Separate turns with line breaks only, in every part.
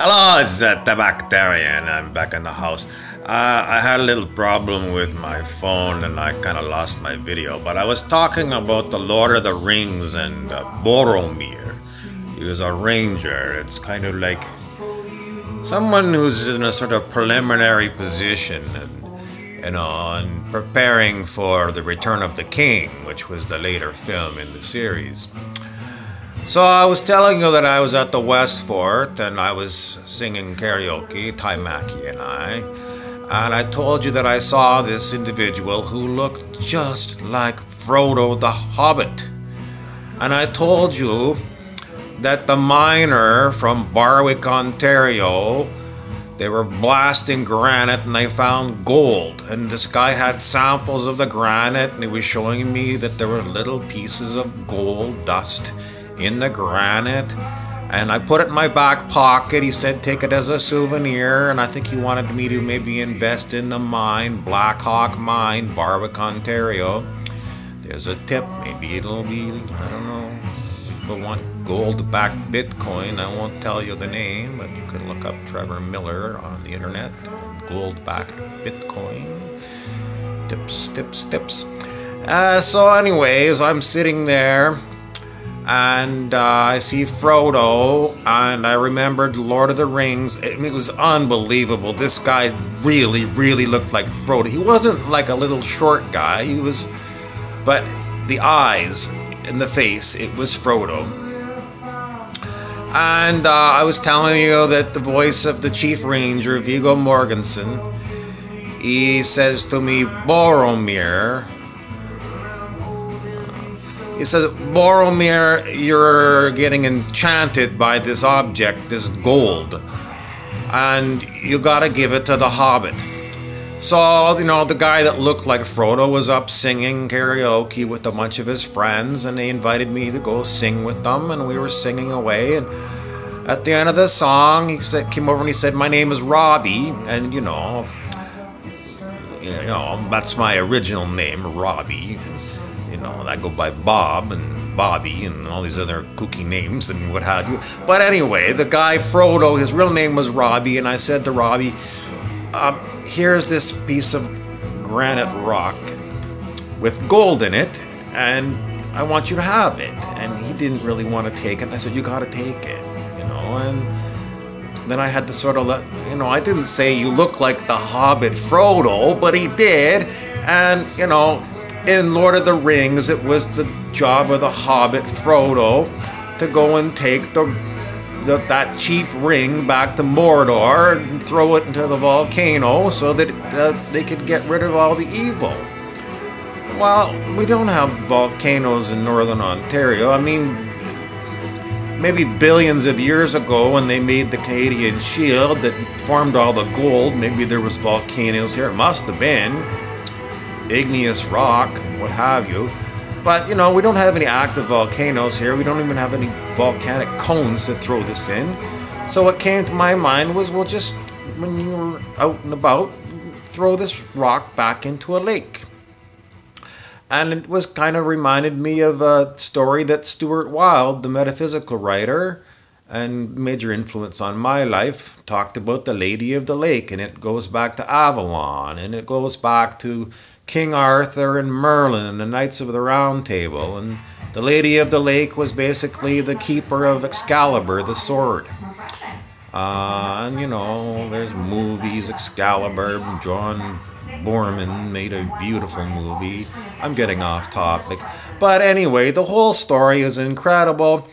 Hello, it's Tabac, and I'm back in the house. I had a little problem with my phone and I kind of lost my video, but I was talking about the Lord of the Rings and Boromir. He was a ranger. It's kind of like someone who's in a sort of preliminary position and preparing for the Return of the King, which was the later film in the series. So I was telling you that I was at the West Fort and I was singing karaoke, Tabac and I told you that I saw this individual who looked just like Frodo the Hobbit. And I told you that the miner from Barwick, Ontario, they were blasting granite and they found gold. And this guy had samples of the granite and he was showing me that there were little pieces of gold dust in the granite, and I put it in my back pocket. He said take it as a souvenir, and I think he wanted me to maybe invest in the mine, Black Hawk Mine, Barwick, Ontario. There's a tip, maybe it'll be, I don't know, people want gold-backed Bitcoin. I won't tell you the name, but you could look up Trevor Miller on the internet, and gold-backed Bitcoin, tips. So anyways, I'm sitting there, and I see Frodo, and I remembered Lord of the Rings. It was unbelievable. This guy really looked like Frodo. He wasn't like a little short guy. He was, but the eyes and the face, it was Frodo. And I was telling you that the voice of the Chief Ranger, Viggo Mortensen, he says to me, Boromir. He says, Boromir, you're getting enchanted by this object, this gold, and you gotta give it to the Hobbit. So, you know, the guy that looked like Frodo was up singing karaoke with a bunch of his friends, and they invited me to go sing with them, and we were singing away, and at the end of the song, he came over and he said, my name is Robbie, and you know, that's my original name, Robbie. You know, I go by Bob and Bobby and all these other kooky names and what have you. But anyway, the guy Frodo, his real name was Robbie, and I said to Robbie, here's this piece of granite rock with gold in it, and I want you to have it. And he didn't really want to take it. And I said, you got to take it, you know. And then I had to sort of let, you know, I didn't say you look like the Hobbit Frodo, but he did. And, you know, in Lord of the Rings, it was the job of the Hobbit Frodo to go and take that chief ring back to Mordor and throw it into the volcano so that they could get rid of all the evil. Well, we don't have volcanoes in northern Ontario. I mean, maybe billions of years ago when they made the Canadian Shield that formed all the gold, maybe there was volcanoes here. It must have been. Igneous rock, what have you. But, you know, we don't have any active volcanoes here. We don't even have any volcanic cones to throw this in. So what came to my mind was, well, just when you were out and about, throw this rock back into a lake. And it was kind of reminded me of a story that Stuart Wilde, the metaphysical writer, and major influence on my life, talked about the Lady of the Lake, and it goes back to Avalon, and it goes back to King Arthur and Merlin and the Knights of the Round Table, and the Lady of the Lake was basically the keeper of Excalibur, the sword. And you know, there's movies, Excalibur, John Boorman made a beautiful movie. I'm getting off topic. But anyway, the whole story is incredible.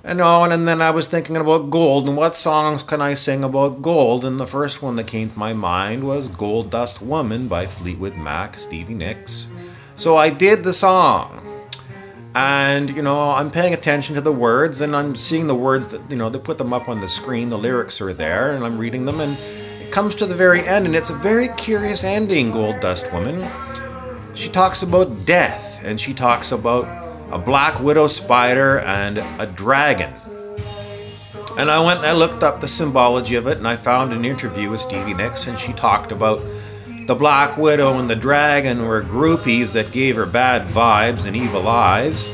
You know, and then I was thinking about gold, and what songs can I sing about gold? And the first one that came to my mind was Gold Dust Woman by Fleetwood Mac, Stevie Nicks. So I did the song. And, you know, I'm paying attention to the words, and I'm seeing the words that, you know, they put them up on the screen, the lyrics are there, and I'm reading them, and it comes to the very end, and it's a very curious ending, Gold Dust Woman. She talks about death, and she talks about a black widow spider and a dragon. And I went and I looked up the symbology of it, and I found an interview with Stevie Nicks, and she talked about the black widow and the dragon were groupies that gave her bad vibes and evil eyes.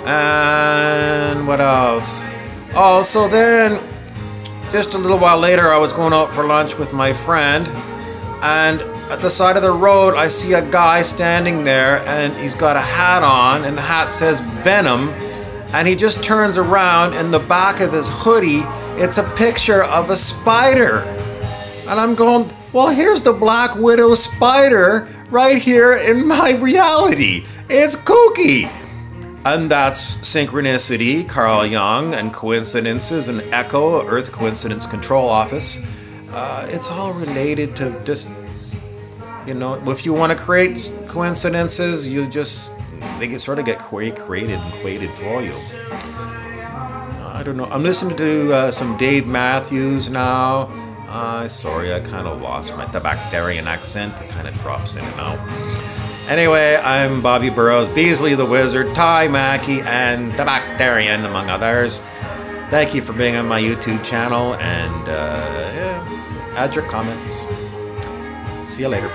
And what else? Oh, so then just a little while later, I was going out for lunch with my friend, and at the side of the road, I see a guy standing there, and he's got a hat on, and the hat says Venom, and he just turns around, and the back of his hoodie, it's a picture of a spider. And I'm going, well, here's the Black Widow spider right here in my reality. It's kooky. And that's synchronicity, Carl Jung, and coincidences, and ECHO, Earth Coincidence Control Office. It's all related to just, you know, if you want to create coincidences, they sort of get created and created for you. I don't know. I'm listening to some Dave Matthews now. Sorry, I kind of lost my Tabactarian accent. It kind of drops in and out. Anyway, I'm Bobby Burrows, Beasley the Wizard, Ty Mackey, and Tabactarian, among others. Thank you for being on my YouTube channel, and add your comments. See you later.